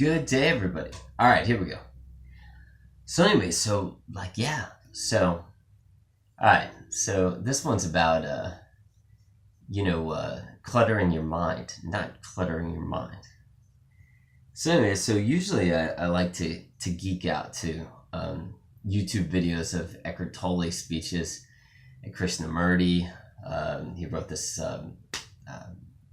Good day, everybody. All right, here we go. So, anyway, all right. So this one's about cluttering your mind, not cluttering your mind. So, anyway, usually I like to geek out to YouTube videos of Eckhart Tolle speeches and Krishnamurti. He wrote this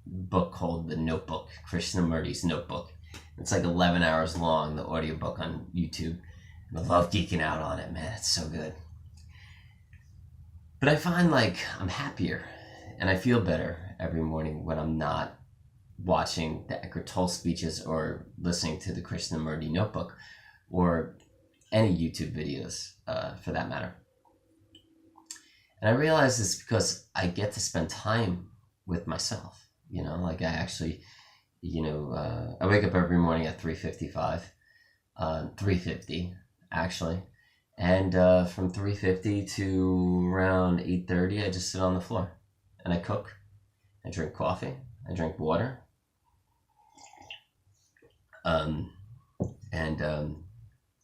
book called The Notebook, Krishnamurti's Notebook. It's like 11 hours long, the audiobook on YouTube. And I love geeking out on it, man. It's so good. But I find like I'm happier and I feel better every morning when I'm not watching the Eckhart Tolle speeches or listening to the Krishnamurti Notebook or any YouTube videos for that matter. And I realize it's because I get to spend time with myself. Like I actually, I wake up every morning at 3:55, 3:50 actually. And from 3:50 to around 8:30, I just sit on the floor and I cook. I drink coffee. I drink water. I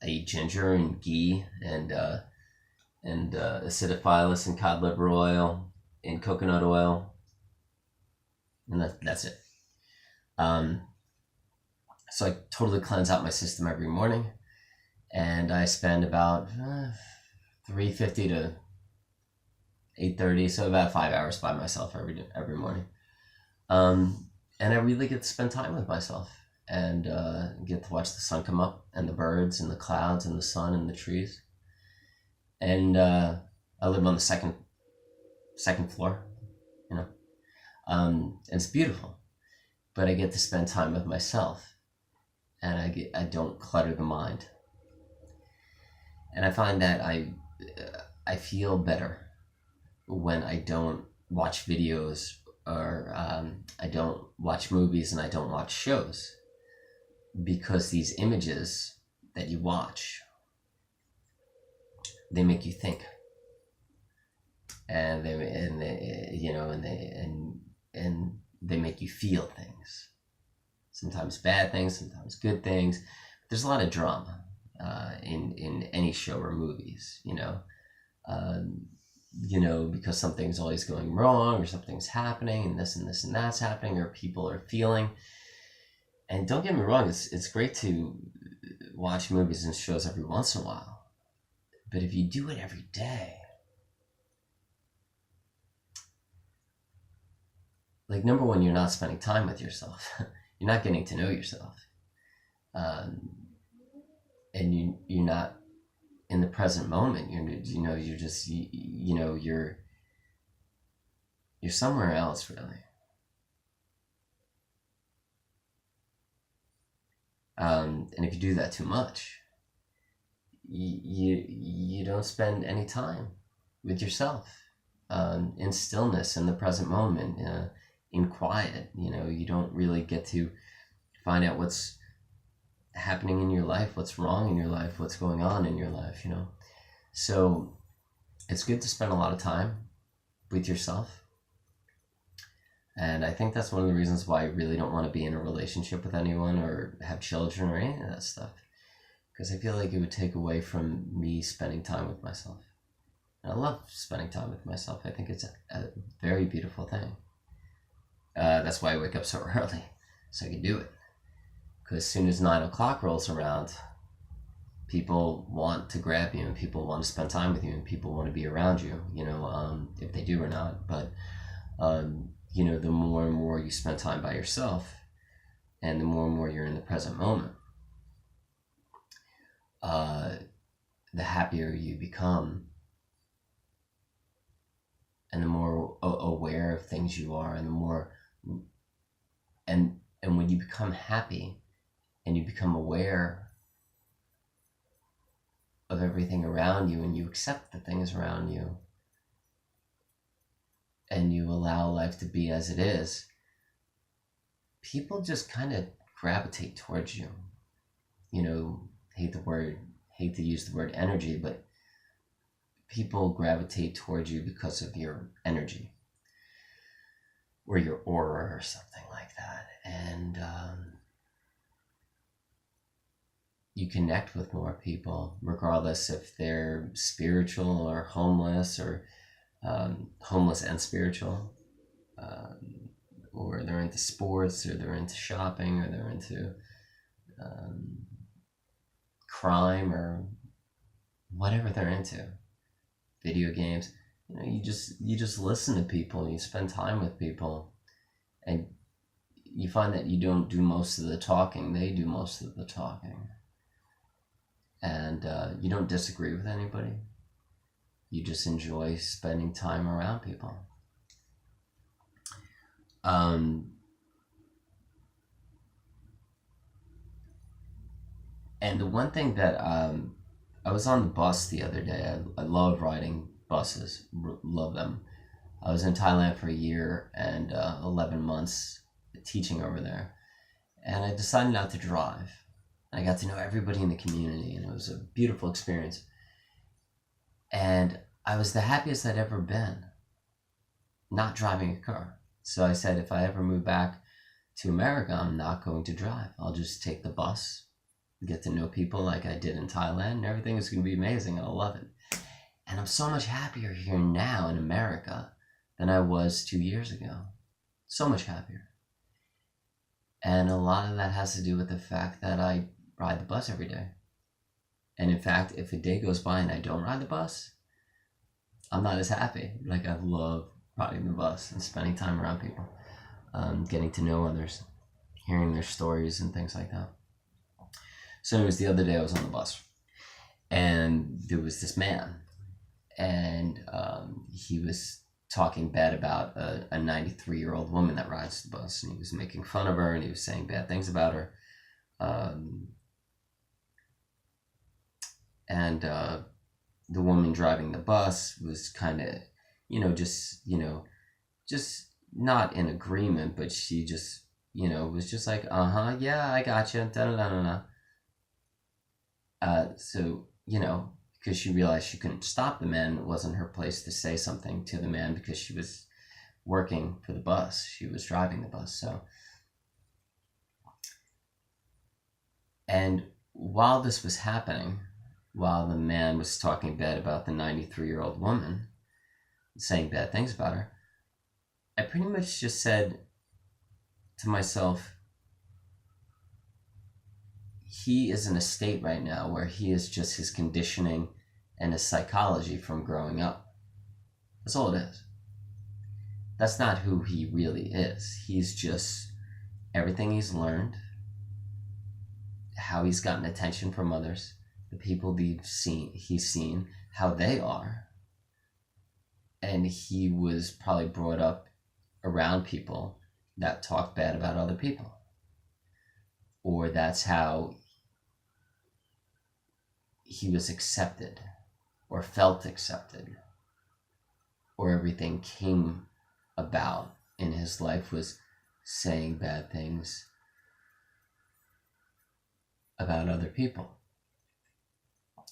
eat ginger and ghee and acidophilus and cod liver oil and coconut oil. And that's it. So I totally cleanse out my system every morning. And I spend about 3:50 to 8:30, so about 5 hours by myself every morning. And I really get to spend time with myself and get to watch the sun come up and the birds and the clouds and the sun and the trees. And I live on the second floor, and it's beautiful. But I get to spend time with myself, and I don't clutter the mind. And I find that I feel better when I don't watch videos or I don't watch movies and I don't watch shows, because these images that you watch, they make you think, and they make you feel things. Sometimes bad things, sometimes good things. There's a lot of drama in any show or movies, because something's always going wrong or something's happening and this and that's happening or people are feeling. And don't get me wrong, it's great to watch movies and shows every once in a while. But if you do it every day, like, number one, you're not spending time with yourself. You're not getting to know yourself. And you're not in the present moment. You're somewhere else, really. And if you do that too much, you don't spend any time with yourself, in stillness, in the present moment, in quiet. You don't really get to find out what's happening in your life, what's wrong in your life, what's going on in your life. So it's good to spend a lot of time with yourself. And I think that's one of the reasons why I really don't want to be in a relationship with anyone or have children or any of that stuff, because I feel like it would take away from me spending time with myself. And I love spending time with myself. I think it's a very beautiful thing. That's why I wake up so early, so I can do it. Because as soon as 9 o'clock rolls around, people want to grab you and people want to spend time with you and people want to be around you, if they do or not. But, the more and more you spend time by yourself and the more you're in the present moment, the happier you become and the more aware of things you are, and the more, and when you become happy and you become aware of everything around you and you accept the things around you and you allow life to be as it is, people just kind of gravitate towards you. Hate to use the word energy, but people gravitate towards you because of your energy or your aura or something like that. And you connect with more people, regardless if they're spiritual or homeless, or homeless and spiritual, or they're into sports, or they're into shopping, or they're into crime, or whatever they're into, video games. You just listen to people, you spend time with people, and you find that you don't do most of the talking, they do most of the talking. And you don't disagree with anybody. You just enjoy spending time around people. And the one thing that I was on the bus the other day. I love riding buses, love them. I was in Thailand for a year and 11 months teaching over there. And I decided not to drive. I got to know everybody in the community, and it was a beautiful experience. And I was the happiest I'd ever been not driving a car. So I said, if I ever move back to America, I'm not going to drive. I'll just take the bus, get to know people like I did in Thailand, and everything is going to be amazing, and I'll love it. And I'm so much happier here now in America than I was 2 years ago. So much happier. And a lot of that has to do with the fact that I ride the bus every day. And in fact, if a day goes by and I don't ride the bus, I'm not as happy. Like, I love riding the bus and spending time around people, getting to know others, hearing their stories and things like that. So anyways, the other day I was on the bus, and there was this man, and he was talking bad about a 93-year-old woman that rides the bus, and he was making fun of her, and he was saying bad things about her. And the woman driving the bus was kind of, just not in agreement, but she just, was just like, yeah, I gotcha, da-da-da-da-da. So, because she realized she couldn't stop the man, it wasn't her place to say something to the man because she was working for the bus. She was driving the bus, so. And while this was happening, while the man was talking bad about the 93-year-old woman, saying bad things about her, I pretty much just said to myself, he is in a state right now where he is just his conditioning and his psychology from growing up. That's all it is. That's not who he really is. He's just everything he's learned, how he's gotten attention from others, the people he's seen, how they are. And he was probably brought up around people that talk bad about other people. Or that's how he was accepted or felt accepted, or everything came about in his life was saying bad things about other people.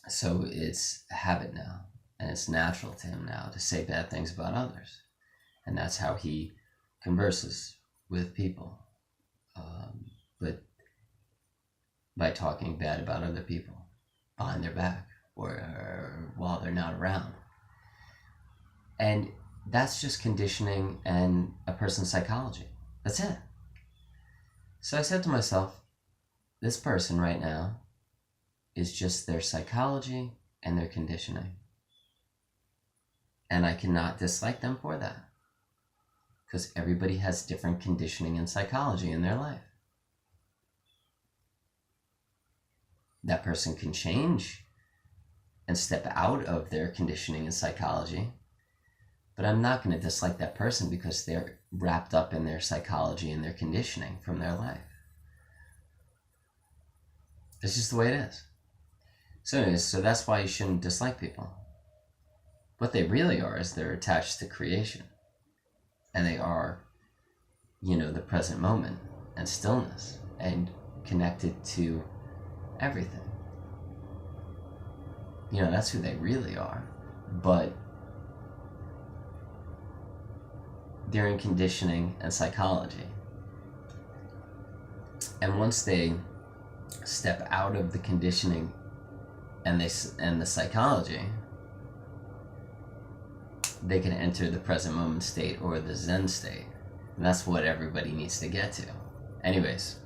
So it's a habit now, and it's natural to him now to say bad things about others. And that's how he converses with people, but by talking bad about other people behind their back or while they're not around. And that's just conditioning and a person's psychology. That's it. So I said to myself, this person right now is just their psychology and their conditioning. And I cannot dislike them for that, because everybody has different conditioning and psychology in their life. That person can change and step out of their conditioning and psychology, but I'm not going to dislike that person because they're wrapped up in their psychology and their conditioning from their life. It's just the way it is. So that's why you shouldn't dislike people. What they really are is they're attached to creation, and they are, the present moment and stillness and connected to everything. That's who they really are. But they're in conditioning and psychology. And once they step out of the conditioning and the psychology, they can enter the present moment state or the Zen state. And that's what everybody needs to get to. Anyways,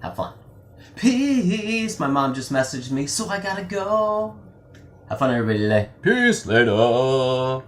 have fun. Peace. My mom just messaged me, so I gotta go. Have fun, everybody, today. Peace later.